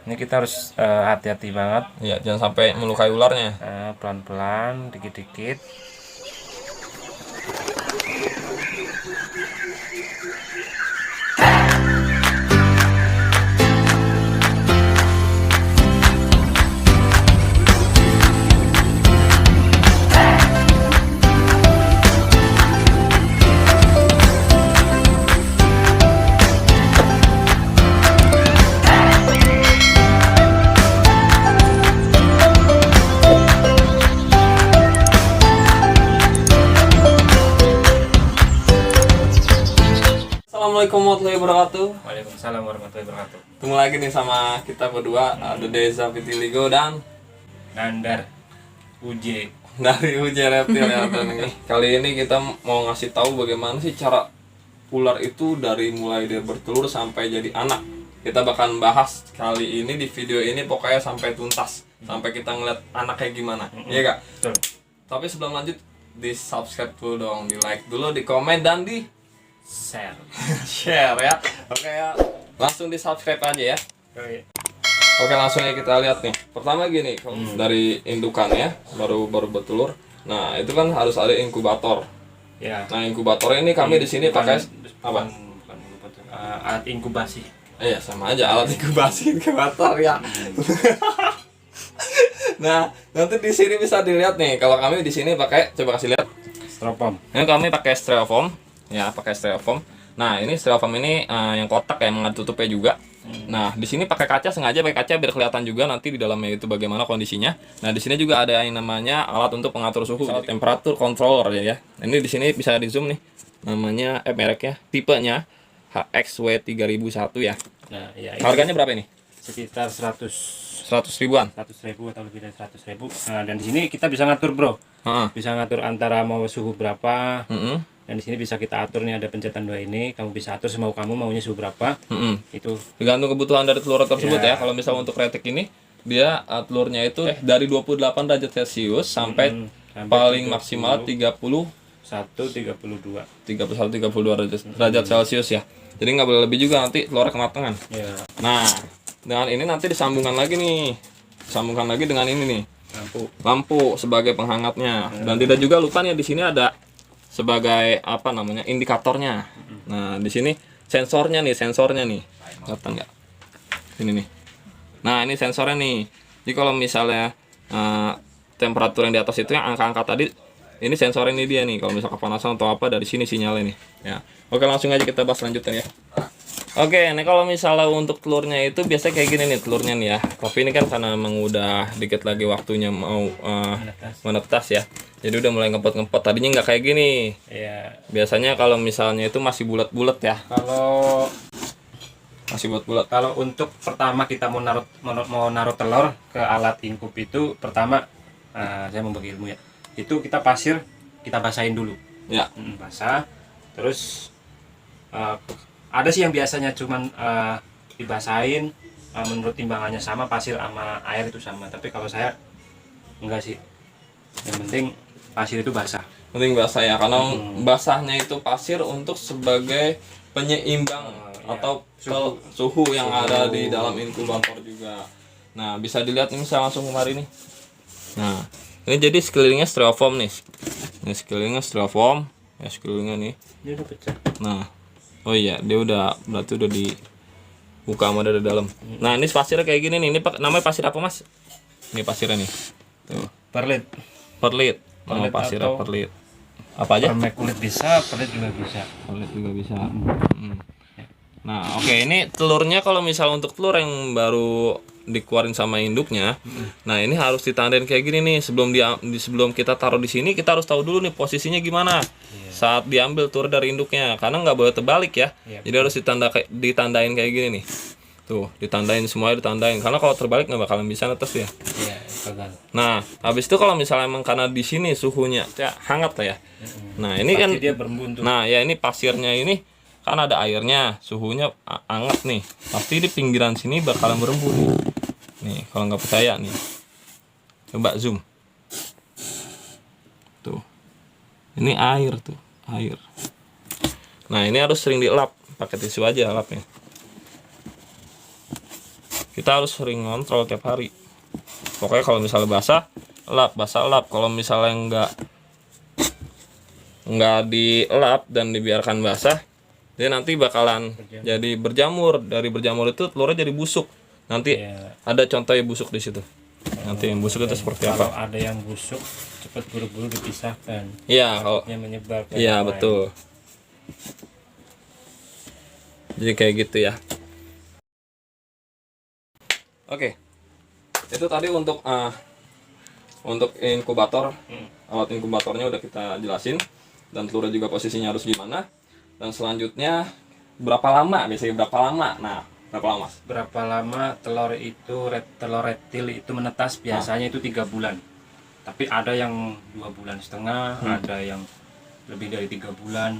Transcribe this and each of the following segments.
Ini kita harus hati-hati banget. Ya, jangan sampai melukai ularnya. Pelan-pelan, dikit-dikit. Assalamualaikum warahmatullahi wabarakatuh. Waalaikumsalam warahmatullahi wabarakatuh. Ketemu lagi nih sama kita berdua, ada Deza Vitiligo dan Nandar UJ. dari UJ Reptil ya. Kali ini kita mau ngasih tahu bagaimana sih cara ular itu dari mulai dia bertelur sampai jadi anak. Kita bakal bahas kali ini di video ini pokoknya sampai tuntas, sampai kita ngeliat anak kayak gimana. Iya Kak? Betul. Tapi sebelum lanjut, di subscribe dulu dong, di like dulu, di komen dan di Share. share ya. Oke ya, langsung di subscribe aja ya. Oke, langsung ya kita lihat nih. Pertama gini, dari indukannya baru bertelur. Nah, itu kan harus ada inkubator. Ya. Nah, inkubator ini kami di sini pakai apa? Bukan inkubator. Alat inkubasi. Iya, sama aja alat inkubasi inkubator ya. Nah, nanti di sini bisa dilihat nih. Kalau kami di sini pakai, coba kasih lihat. Styrofoam. Ini kami pakai styrofoam. Ya, pakai styrofoam. Nah, ini styrofoam ini yang kotak yang ada tutupnya juga. Nah, di sini pakai kaca, sengaja pakai kaca biar kelihatan juga nanti di dalamnya itu bagaimana kondisinya. Nah, di sini juga ada yang namanya alat untuk pengatur suhu, temperatur controller ya. Ini di sini bisa di zoom nih. Namanya mereknya, tipenya HXW3001 ya. Nah, ya. Harganya berapa ini? Sekitar 100 ribuan. 100.000 atau lebih dari 100.000. Nah, dan di sini kita bisa ngatur, Bro. Bisa ngatur antara mau suhu berapa. Dan di sini bisa kita atur nih, ada pencetan 2 ini. Kamu bisa atur semau kamu maunya suhu berapa. Itu tergantung kebutuhan dari telur tersebut ya. Kalau misalnya untuk retik ini dia telurnya itu dari 28 derajat Celcius sampai paling 30, maksimal 31 32 derajat Celcius ya. Jadi nggak boleh lebih juga, nanti telurnya kematangan. ya. Nah, dengan ini nanti disambungkan lagi nih. Sambungkan lagi dengan ini nih. Lampu sebagai penghangatnya. Dan tidak juga lupa nih, di sini ada sebagai apa namanya, indikatornya. Nah, di sini sensornya nih. Kelihatan nggak? Ini nih. Nah, ini sensornya nih. Jadi kalau misalnya temperatur yang di atas itu yang angka-angka tadi, ini sensor ini dia nih. Kalau misalnya kepanasan atau apa, dari sini sinyalnya nih. Ya. Oke, langsung aja kita bahas lanjutan ya. Oke, ini kalau misalnya untuk telurnya itu biasanya kayak gini nih telurnya nih ya. Tapi ini kan karena memang udah dikit lagi waktunya mau menetas ya. Jadi udah mulai ngempet-ngempet. Tadinya nggak kayak gini. Iya. Biasanya kalau misalnya itu masih bulat-bulat ya. Kalau Masih bulat-bulat. kalau untuk pertama kita mau naruh telur ke alat inkub itu, pertama saya mau bagi ilmu ya. Itu kita kita basahin dulu. Ya. Basah. Terus ada sih yang biasanya cuman dibasahin, menurut timbangannya sama, pasir sama air itu sama. Tapi kalau saya enggak sih. Yang penting pasir itu basah. Penting basah ya, karena basahnya itu pasir untuk sebagai penyeimbang atau suhu yang ada di dalam inkubator juga. Nah, bisa dilihat ini, saya langsung kemari nih. Nah, ini jadi sekelilingnya styrofoam nih. Ini sekelilingnya styrofoam, ya sekelilingnya nih. Ini udah pecah. Nah, oh iya, dia udah, berarti udah dibuka sama dari dalam. Nah, ini pasirnya kayak gini nih. Ini namanya pasir apa, Mas? Ini pasirnya nih. Tuh. Perlit. Perlit. Nama pasirnya perlit. Apa aja? Permek kulit bisa, perlit juga bisa. Perlit juga bisa. Nah, oke, ini telurnya kalau misalnya untuk telur yang baru dikeluarin sama induknya, nah ini harus ditandain kayak gini nih. Sebelum kita taruh di sini, kita harus tahu dulu nih posisinya gimana saat diambil telur dari induknya, karena nggak boleh terbalik ya. Jadi harus ditandain kayak gini nih. Tuh, ditandain, semuanya ditandain, karena kalau terbalik nggak bakalan bisa netes ya. Iya, gagal. Nah, habis itu kalau misalnya emang karena di sini suhunya ya hangat lah ya. Nah, ini pasti kan dia berembun tuh. Nah, ya ini pasirnya ini kan ada airnya, suhunya hangat nih. Pasti di pinggiran sini bakalan berembun nih. Nih, kalau nggak percaya nih. Coba zoom. Tuh. Ini air tuh, air. Nah, ini harus sering dielap, pakai tisu aja elapnya. kita harus sering ngontrol tiap hari. Pokoknya kalau misalnya basah lap. Kalau misalnya nggak dielap dan dibiarkan basah, dia nanti bakalan jadi berjamur. Dari berjamur itu telurnya jadi busuk. Nanti Iya. ada contohnya busuk di situ. Nanti yang busuk itu seperti Kalau apa? ada yang busuk, cepat buru-buru dipisahkan. Iya, kalau Yang menyebar ke iya yang lain. betul. Jadi kayak gitu ya. Oke. Itu tadi untuk inkubator. Alat inkubatornya udah kita jelasin, dan telurnya juga posisinya harus gimana. Dan selanjutnya berapa lama? Biasanya berapa lama? Nah, berapa lama? Berapa lama telur reptil itu menetas? Biasanya itu 3 bulan. Tapi ada yang 2,5 bulan, ada yang lebih dari 3 bulan.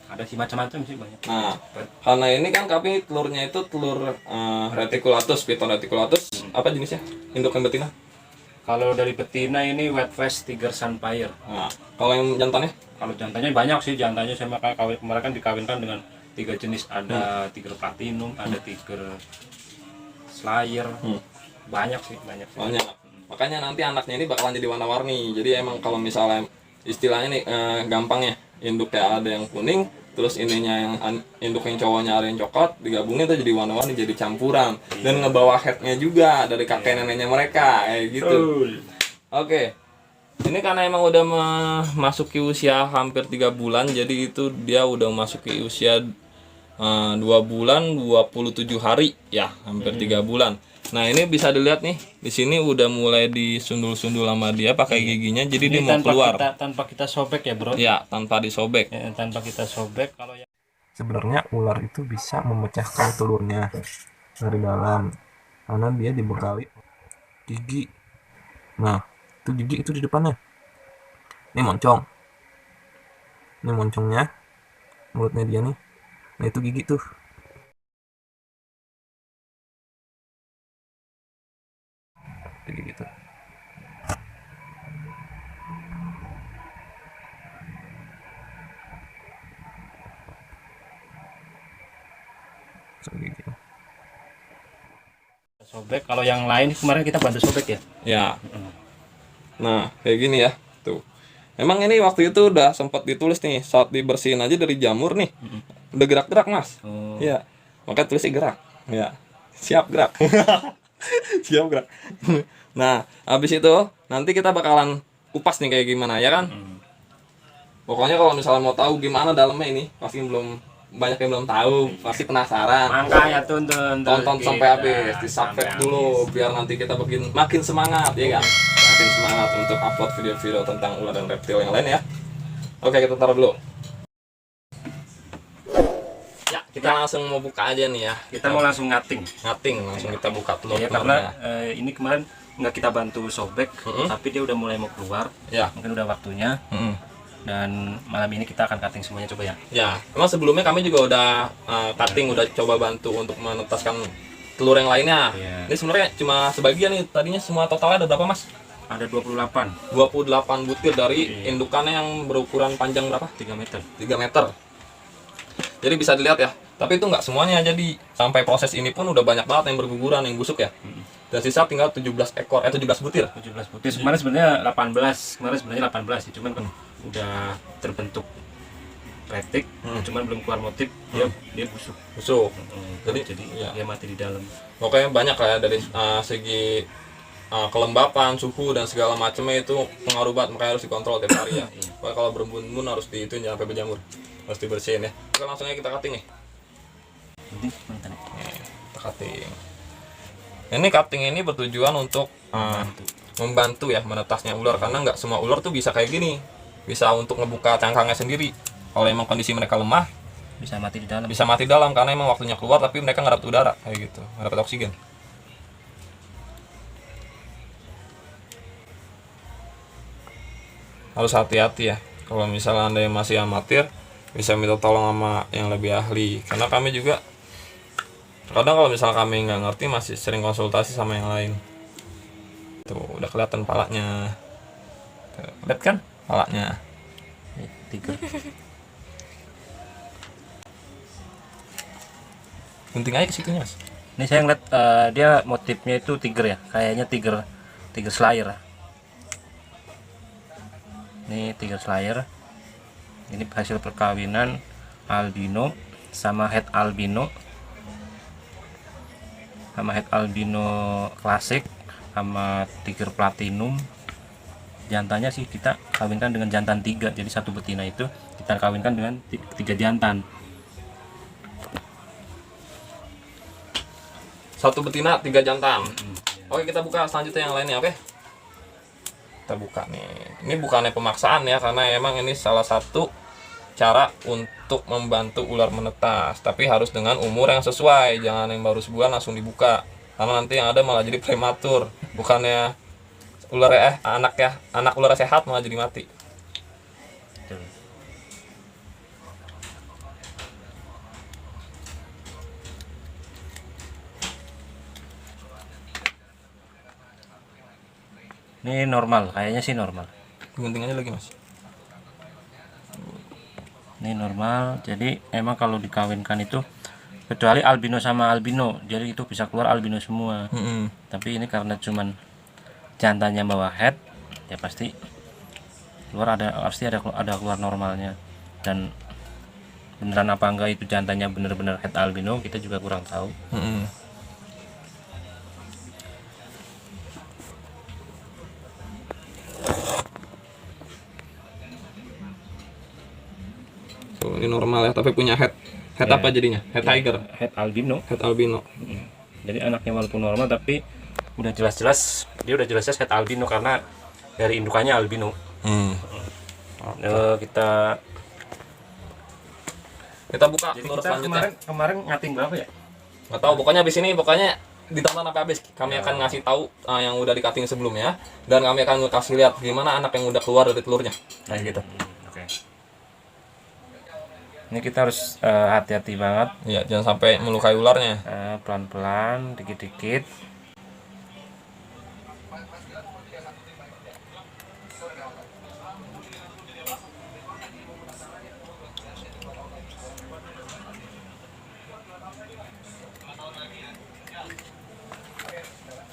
Ada sih macam-macam sih, banyak. Nah, Cepet. karena ini kan kami telurnya itu telur reticulatus, Piton reticulatus. Apa jenisnya? Induk yang betina? Kalau dari betina ini White Face Tiger Sunfire. Nah, kalau yang jantannya? Kalau jantannya banyak sih, jantannya saya kemarin kan dikawinkan dengan 3 jenis, ada Tiger Platinum, ada Tiger Slayer. Banyak sih. Banyak. Makanya nanti anaknya ini bakalan jadi warna-warni. Jadi emang kalau misalnya istilahnya nih gampangnya, induknya ada yang kuning, terus ininya yang induk yang cowoknya ada yang coklat, digabungin tuh jadi warna-warni, jadi campuran. Dan ngebawa headnya juga dari kakek neneknya mereka, kayak gitu. Oke. Ini karena emang udah memasuki usia hampir 3 bulan, jadi itu dia udah memasuki usia 2 bulan 27 hari ya, hampir 3 bulan. Nah, ini bisa dilihat nih, di sini udah mulai disundul-sundul sama dia pakai giginya, jadi dia mau keluar. Tanpa kita sobek ya, Bro. Ya, tanpa disobek. Ya, tanpa kita sobek. Kalau yang Sebenarnya ular itu bisa memecahkan telurnya dari dalam karena dia dibekali gigi. Nah, itu gigi itu di depannya. Ini moncong. Ini moncongnya, mulutnya dia nih. Nah, itu gigi tuh. Itu gigi tuh. So, gigi. sobek, kalau yang lain kemarin kita bantu sobek ya. Ya. Nah, kayak gini ya. Tuh. Emang ini waktu itu udah sempat ditulis nih, saat dibersihin aja dari jamur nih. Udah gerak-gerak, Mas. Oh. Iya. Makanya tulisnya gerak. Ya. Siap gerak. Siap gerak. Nah, habis itu nanti kita bakalan kupas nih kayak gimana ya kan? Pokoknya kalau misalnya mau tahu gimana dalamnya ini, pasti banyak yang belum tahu, pasti penasaran. Makanya tonton Sampai habis, di subscribe dulu biar nanti kita makin semangat ya kan? Makin semangat untuk upload video-video tentang ular dan reptil yang lain ya. Oke, kita taruh dulu. Ya, kita langsung mau buka aja nih ya. Kita mau langsung ngating. Langsung kita buka telur. Ya, karena ini kemarin nggak kita bantu sobek, tapi dia udah mulai mau keluar. Ya. Mungkin udah waktunya. Dan malam ini kita akan cutting semuanya, coba ya. Ya, memang sebelumnya kami juga udah cutting, udah coba bantu untuk menetaskan telur yang lainnya. Iya. Ini sebenarnya cuma sebagian nih, tadinya semua totalnya ada berapa, Mas? Ada 28 28 butir dari indukannya yang berukuran panjang berapa? 3 meter. 3 meter. Jadi bisa dilihat ya. Tapi itu nggak semuanya, jadi sampai proses ini pun udah banyak banget yang berguguran, yang busuk ya. Dan sisa tinggal 17 butir. 17 butir. Kemarin sebenarnya 18. Kemarin sebenarnya 18 sih, cuman kan udah terbentuk retik, cuman belum keluar motif, dia busuk. Busuk. Jadi ya. dia mati di dalam. Pokoknya banyak lah ya dari segi kelembapan, suhu dan segala macamnya itu pengaruh banget, makanya harus dikontrol tiap hari ya. Pokoknya kalau berembun-embun harus diituin jangan sampai berjamur. Harus dibersihin ya. Oke, langsung aja kita cutting nih. Penting mantan. Kita cutting. Ini cutting ini bertujuan untuk membantu ya menetasnya ular, karena nggak semua ular tuh bisa kayak gini. Bisa untuk ngebuka cangkangnya sendiri. Kalau emang kondisi mereka lemah, Bisa mati di dalam. bisa mati dalam karena emang waktunya keluar tapi mereka nggak dapat udara kayak gitu, nggak dapat oksigen. Harus hati-hati ya. Kalau misalnya Anda yang masih amatir, bisa minta tolong sama yang lebih ahli. Karena kami juga kadang kalau misalnya kami nggak ngerti masih sering konsultasi sama yang lain. Tuh, udah kelihatan palanya. Tuh, lihat kan palanya. 3. Gunting aja ke situnya, Mas. Ini saya ngeliat dia motifnya itu tiger ya, kayaknya tiger slayer. Ini tiger slayer. Ini hasil perkawinan albino sama het albino, klasik sama tiger platinum. Jantannya sih kita kawinkan dengan jantan 3, jadi satu betina itu kita kawinkan dengan 3 jantan. Satu betina 3 jantan. Oke, kita buka selanjutnya yang lainnya. Oke, kita buka nih. Ini bukannya pemaksaan ya, karena emang ini salah satu cara untuk membantu ular menetas, tapi harus dengan umur yang sesuai. Jangan yang baru sebulan langsung dibuka, karena nanti yang ada malah jadi prematur. Bukannya anak ular sehat malah jadi mati. Ini normal, kayaknya sih normal. Guntingannya lagi mas. Ini normal, jadi emang kalau dikawinkan itu kecuali albino sama albino, jadi itu bisa keluar albino semua. Tapi ini karena cuman jantannya bawa head, ya pasti ada keluar normalnya. Dan beneran apa enggak itu jantannya bener-bener head albino, kita juga kurang tahu. So, ini normal ya, tapi punya head Ya. apa jadinya? Head tiger, Head albino. head albino. Jadi anaknya walaupun normal tapi udah jelas-jelas head albino karena dari indukannya albino. Kita buka jadi telur kita selanjutnya. kemarin ngating berapa ya? Nggak tahu, pokoknya habis ini ditonton sampai habis. Kami akan ngasih tahu yang udah di cutting sebelumnya, dan kami akan kasih lihat gimana anak yang udah keluar dari telurnya. Nah gitu. Oke. Ini kita harus hati-hati banget. Ya, jangan sampai melukai ularnya. Pelan-pelan, dikit-dikit.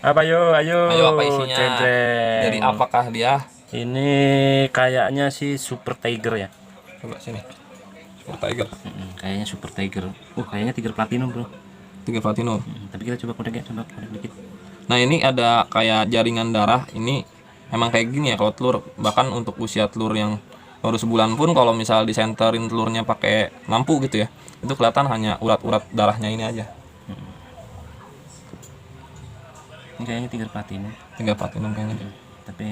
Ayo Apa isinya? Cendreng. Jadi apakah dia? Ini kayaknya sih super tiger ya. Coba sini. Super tiger. Kayaknya super tiger. Kayaknya tiger platinum bro. Tiger platinum. Tapi kita coba kodek dikit. Nah, ini ada kayak jaringan darah. Ini emang kayak gini ya kalau telur. Bahkan untuk usia telur yang baru sebulan pun, kalau misal disenterin telurnya pakai lampu gitu ya, itu kelihatan hanya urat-urat darahnya ini aja. Ini kayaknya tiger platinum. Tiger platinum kayaknya. Tapi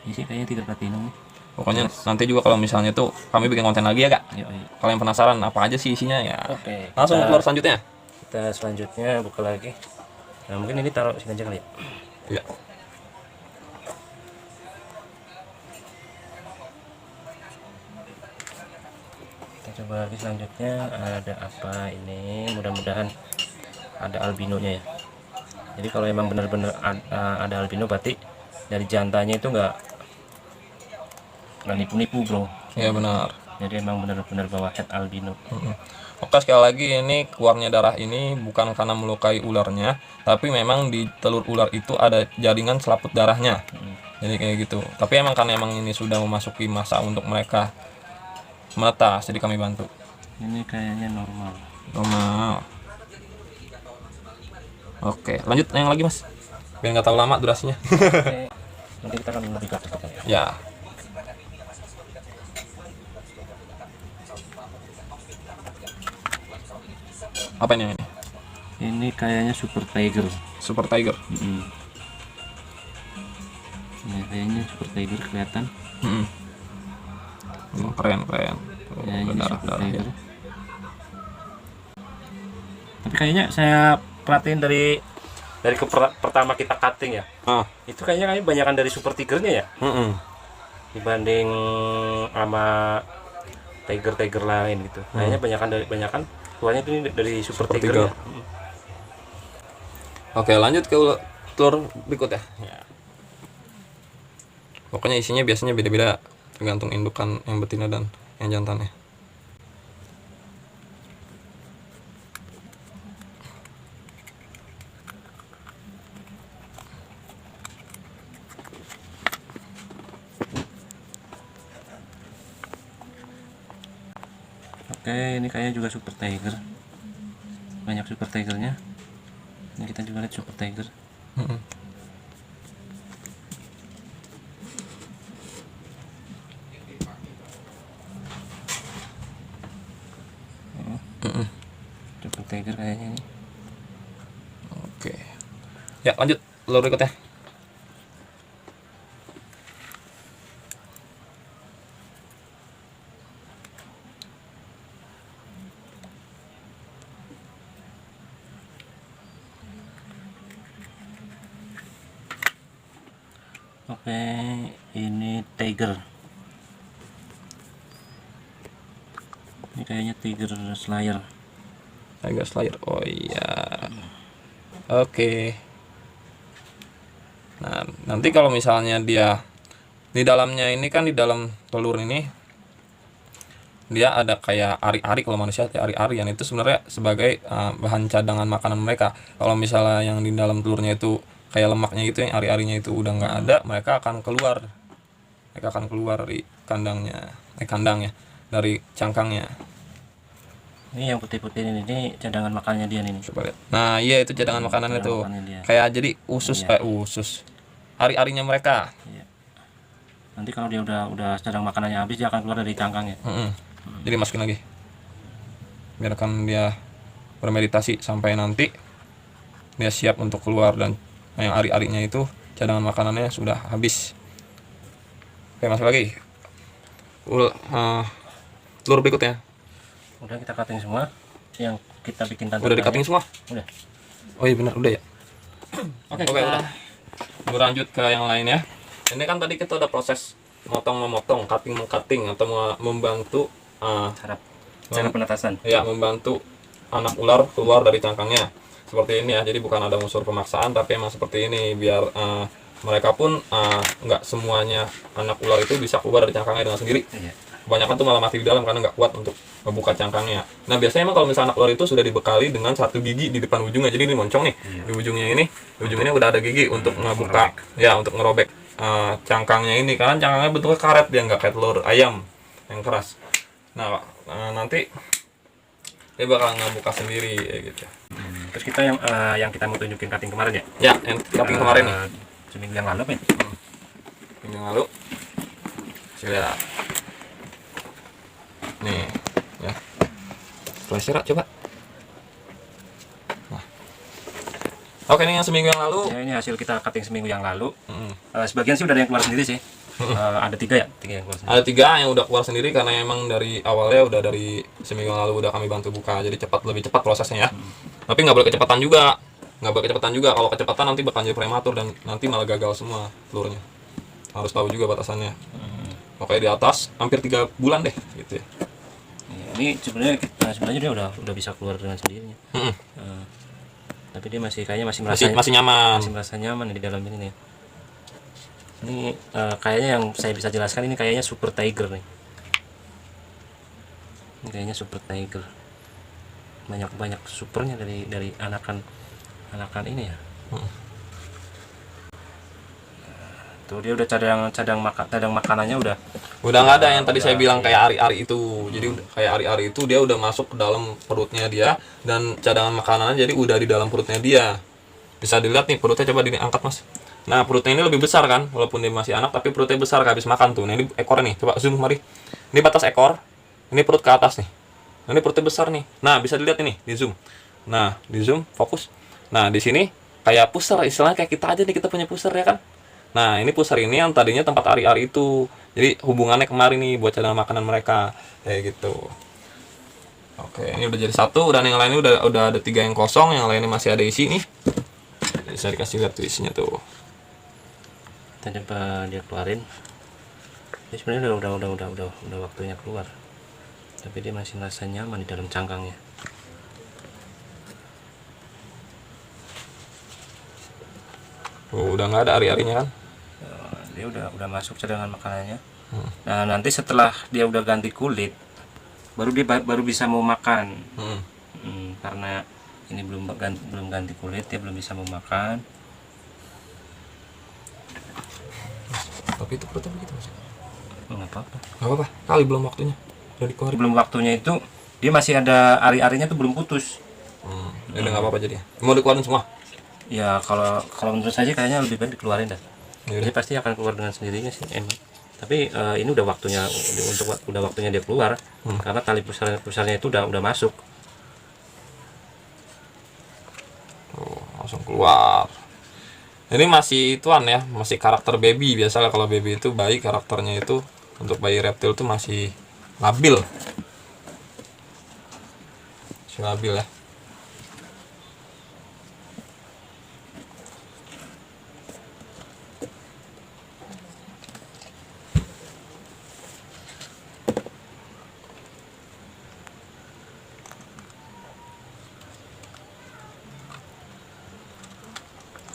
ini sih kayaknya tiger platinum. Pokoknya nanti juga kalau misalnya tuh kami bikin konten lagi ya kak. Yuk. Kalau yang penasaran apa aja sih isinya ya. Oke. Langsung ke telur selanjutnya. Kita selanjutnya buka lagi. Nah mungkin ini taruh sini aja kali ya. Iya. Kita coba lagi selanjutnya ada apa ini, mudah-mudahan ada albinonya ya. Jadi kalau emang benar-benar ada albino berarti dari jantannya itu nggak nipu-nipu bro. Iya benar. Jadi emang benar-benar bawa head albino. Oke, sekali lagi ini keluarnya darah ini bukan karena melukai ularnya, tapi memang di telur ular itu ada jaringan selaput darahnya. Jadi kayak gitu. Tapi emang karena emang ini sudah memasuki masa untuk mereka menetas, jadi kami bantu. Ini kayaknya normal. Normal. Oke, lanjut yang lagi mas. Biar nggak terlalu lama durasinya. Oke. Nanti kita akan lebih ke atas ya. Ya. Apa ini? Ini kayaknya super tiger. Super tiger. Ya, kayaknya super tiger kelihatan. Keren. Ya, ini Darah super darah ya. tiger. Tapi kayaknya saya perhatiin dari pertama kita cutting ya. Itu kayaknya banyakan dari super tigernya ya. Dibanding sama tiger lain gitu. Kayaknya banyakan keluarnya itu dari super tiger. Ya. Oke, lanjut ke telur berikut ya. Pokoknya isinya biasanya beda-beda tergantung indukan yang betina dan yang jantannya. Oke, ini kayaknya juga super tiger, banyak super tigernya. Ini kita juga lihat super tiger. Mm-mm. Mm-mm. Super tiger kayaknya ini. Oke. Ya, lanjut telur berikutnya. Oke, ini tiger. Ini kayaknya tiger slayer. Tiger Slayer. Oh iya. Oke. Nah, nanti kalau misalnya dia di dalamnya ini kan, di dalam telur ini dia ada kayak ari-ari. Kalau manusia ada ari-ari, yang itu sebenarnya sebagai bahan cadangan makanan mereka. Kalau misalnya yang di dalam telurnya itu kayak lemaknya gitu, yang ari-arinya itu udah nggak ada, mereka akan keluar dari kandangnya, dari cangkangnya. Ini yang putih-putih ini cadangan makannya dia nih. Coba lihat. Nah, iya itu cadangan makanannya tuh. makannya dia. Kayak jadi usus, Iya. usus. Ari-arinya mereka. Iya. Nanti kalau dia udah cadangan makanannya habis, dia akan keluar dari cangkangnya. Mm-mm. Jadi masukin lagi. Biarkan dia bermeditasi sampai nanti dia siap untuk keluar, dan yang ari-arinya itu cadangan makanannya sudah habis. Oke, masuk lagi. Telur berikutnya. Udah kita cutting semua. Yang kita bikin Udah di cutting semua? Udah. Oh iya benar, udah ya. Oke, udah. Berlanjut ke yang lain ya. Ini kan tadi kita udah proses memotong, cutting atau membantu Cara penetasan. ya, membantu anak ular keluar dari cangkangnya. Seperti ini ya. Jadi bukan ada unsur pemaksaan, tapi emang seperti ini biar mereka pun nggak semuanya anak ular itu bisa keluar dari cangkangnya dengan sendiri. Iya. Kebanyakan tuh malah mati di dalam karena nggak kuat untuk membuka cangkangnya. Nah, biasanya emang kalau misalnya anak ular itu sudah dibekali dengan satu gigi di depan ujungnya. Jadi ini moncong nih. Iya. Di ujungnya udah ada gigi untuk ngebuka, ya, untuk ngerobek cangkangnya ini. Karena cangkangnya bentuknya karet, dia nggak kayak telur ayam yang keras. Nah, nanti dia bakal ngebuka sendiri kayak gitu. Terus kita yang kita mau tunjukin cutting kemarin ya. Ya, yang cutting kemarin nih. Seminggu yang lalu kan. Minggu yang lalu. Saya lihat. Nih, ya. Flasher coba. Nah. Oke, ini yang seminggu yang lalu. Ya, ini hasil kita cutting seminggu yang lalu. Sebagian sih udah ada yang keluar sendiri sih. Ada 3 yang keluar sendiri. Ada 3 yang udah keluar sendiri karena emang dari awalnya udah dari seminggu yang lalu udah kami bantu buka, jadi lebih cepat prosesnya ya. Tapi nggak boleh kecepatan juga, Kalau kecepatan nanti bakal jadi prematur dan nanti malah gagal semua telurnya. Harus tahu juga batasannya. Pokoknya di atas hampir 3 bulan deh gitu ya. Ya, ini sebenarnya dia udah bisa keluar dengan sendirinya. Tapi dia kayaknya masih nyaman. Masih merasa nyaman di dalam ini nih. Ini kayaknya yang saya bisa jelaskan, ini kayaknya super tiger nih. Ini kayaknya super tiger. Banyak supernya dari anakan ini ya. Tuh dia udah cadang makanannya udah nggak ada yang tadi saya bilang kayak ari-ari itu. Jadi kayak ari-ari itu dia udah masuk ke dalam perutnya dia, dan cadangan makanannya jadi udah di dalam perutnya dia. Bisa dilihat nih perutnya, coba diangkat Mas. Nah, perutnya ini lebih besar kan, walaupun dia masih anak, tapi perutnya besar habis makan tuh. Nah, ini ekornya nih, coba zoom mari. Ini batas ekor, ini perut ke atas nih. Nah, ini perutnya besar nih. Nah, bisa dilihat ini di zoom. Nah, di zoom fokus. Nah, di sini kayak pusar, istilahnya kayak kita aja nih, kita punya pusar ya kan. Nah, ini pusar ini yang tadinya tempat ari-ari itu. Jadi hubungannya kemarin nih buat cadangan makanan mereka kayak gitu. Oke, ini udah jadi 1, dan yang lainnya udah ada 3 yang kosong, yang lainnya masih ada isi nih. Bisa dikasih lihat tuh isinya tuh. tadi dia keluarin. Ini sebenarnya udah waktunya keluar. Tapi dia masih merasa nyaman di dalam cangkangnya. Udah nggak ada ari-arinya kan? Dia udah masuk cadangan makanannya. Nah, nanti setelah dia udah ganti kulit, baru dia baru bisa mau makan. Karena ini belum ganti kulit, dia belum bisa mau makan. Tapi itu perutnya begitu Mas. Nggak apa-apa. Nggak apa-apa, kali belum waktunya. Udah dikeluarin. Belum waktunya itu dia masih ada ari-arinya tuh belum putus. Ini nggak apa-apa jadi. Mau dikeluarin semua? Ya kalau kalau menurut saya kayaknya lebih baik dikeluarin dah. Yaudah. Ini pasti akan keluar dengan sendirinya sih emang. Tapi ini udah waktunya udah waktunya dia keluar karena tali pusarnya itu udah masuk. Tuh, langsung keluar. Ini masih ituan ya, masih karakter baby. Biasalah kalau baby itu bayi karakternya itu untuk bayi reptil itu masih labil. Masih labil ya.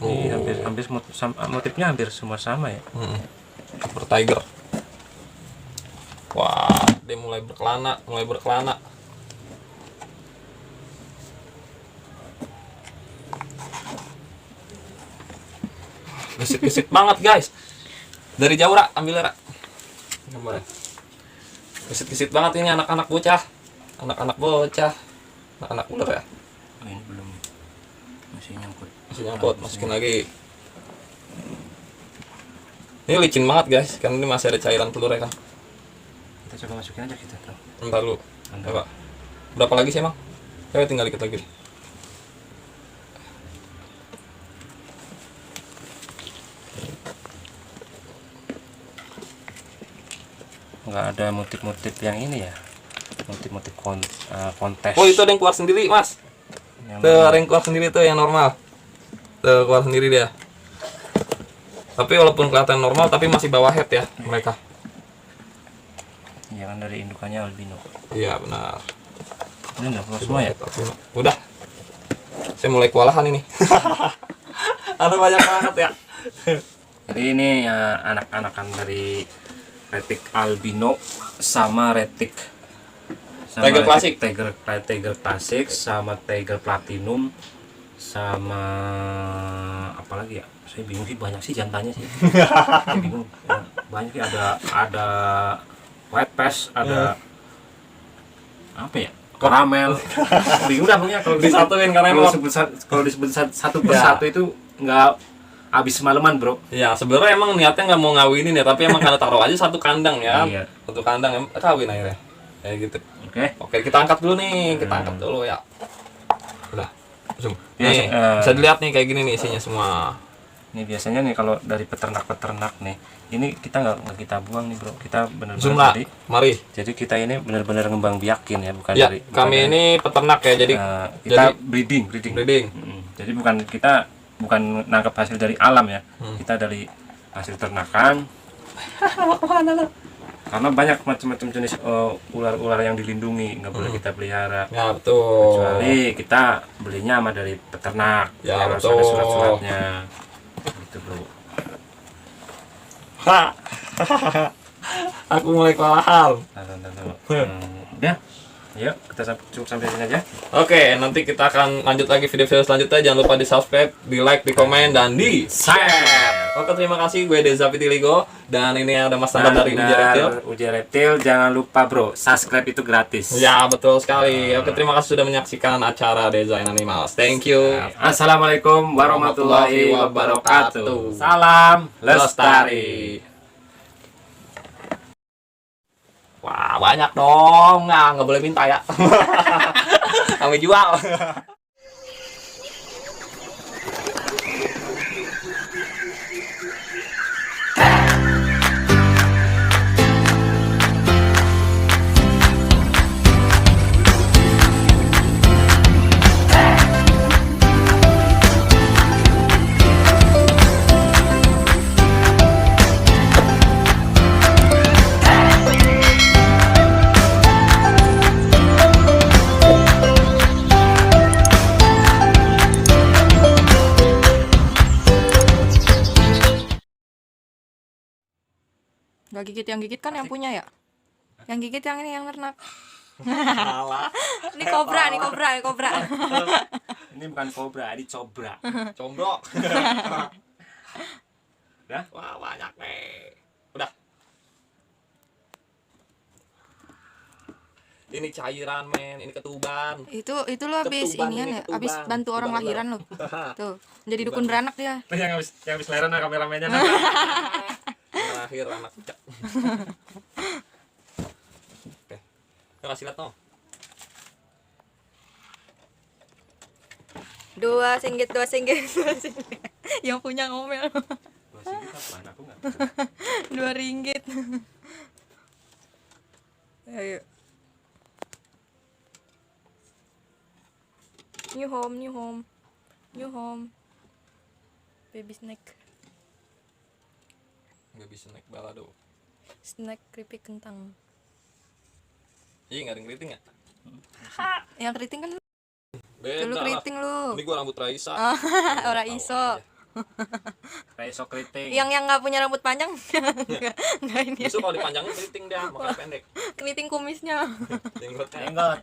Ini hampir motifnya hampir semua sama ya. Super tiger. Wah, dia mulai berkelana. Gesit-gesit banget guys. Dari jauh Ra, ambil Ra. Gambar. Gesit-gesit banget ini anak-anak bocah. Anak-anak ular ya. Oh, ini belum masih nyangkut. Masih nyangkut, masukin lagi. Ini licin banget guys, karena ini masih ada cairan telur ya kan. Kita coba masukin aja kita tuh. Bentar lu. Coba. Berapa lagi sih emang? Ya tinggal dikit lagi. Nggak ada motif-motif yang ini ya. Motif-motif kontes. Oh, itu ada yang keluar sendiri, Mas. Tuh, ada yang keluar sendiri tuh yang normal. Tuh, keluar sendiri dia. Tapi walaupun kelihatan normal, tapi masih bawah head ya mereka. Iya kan dari indukannya albino. Iya benar. Ini udah keluar semua ya? Udah. Saya mulai kewalahan ini. Ada banyak banget ya. Jadi ini anak-anakan dari retik albino sama retik Tiger klasik. Tiger klasik sama Tiger platinum sama apa lagi ya? Saya bingung sih, banyak sih jantannya sih. Saya bingung. Ya, banyak sih, ada white pass, ada apa ya? Karamel. Bingung dah pokoknya kalau Disatuin karena emang kalau disebut satu persatu itu nggak habis semalaman, bro. ya sebenarnya emang niatnya nggak mau ngawinin ya, tapi emang karena taruh aja satu kandang ya. Iya. Satu kandang kawin akhirnya. Kayak gitu. Oke. Kita angkat dulu nih, kita angkat dulu ya. Udah. Zoom. Nih, Ya, bisa dilihat nih kayak gini nih isinya semua. Ini biasanya nih kalau dari peternak-peternak nih, ini kita nggak kita buang nih, bro. Kita Zoom benar-benar lah, mari. jadi kita ini benar-benar ngembang biakin ya, bukan Ya, dari kami ini peternak ya, jadi kita jadi breeding. breeding. Jadi bukan nangkap hasil dari alam ya, kita dari hasil ternakan. Karena banyak macam-macam jenis ular-ular yang dilindungi, nggak boleh kita pelihara. Ya betul. Kecuali kita belinya sama dari peternak, Ya, yang harus betul. ada surat-suratnya. Gitu, bro. Aku mulai kewalahan. Udah, yuk kita cukup sampai sini aja. Oke, nanti kita akan lanjut lagi video-video selanjutnya. Jangan lupa di subscribe, di like, di komen, dan di share. Oke, terima kasih. Gue Deza Pitiligo dan ini ada Mas Tanda dari Uji Reptil. Uji Reptil, jangan lupa bro, subscribe itu gratis. Ya, betul sekali. Oke, terima kasih sudah menyaksikan acara Design Animals. Thank you. Assalamualaikum warahmatullahi wabarakatuh. Salam lestari. Wah, banyak dong. Nggak boleh minta ya. Kami jual. Gak gigit, yang gigit kan yang punya ya? Yang gigit yang ini, yang ternak. Ini kobra. Ini bukan kobra, ini cobra. Combrok. Udah? Wah, banyak nih. Udah. Ini cairan men, ini ketuban. Itu lo habis Ketuban inian ini, ya, habis ketuban. bantu orang Ketuban lahiran lo. Tuh, jadi dukun beranak dia. yang habis lahiran nah, kameramennya nah. Terakhir anak cak. Oke. Kita kasih lihat no. 2 singgit, 2 singgit, 2 singgit. Yang punya ngomel. Gua sih apaan aku nggak. 2 ringgit. Ayo. New home, new home. New home. Baby snack. Nggak bisa naik balado. Snack keripik kentang. Iya nggak ada yang keriting ya? Yang keriting kan Beda lu lah. keriting lu. Ini gua rambut Raisa. Ora iso. Kayak sok keriting. Yang nggak punya rambut panjang. Enggak ini. Justru kalau dipanjangin keriting dia, makanya pendek. Keriting kumisnya. Jenggotnya. Jenggot.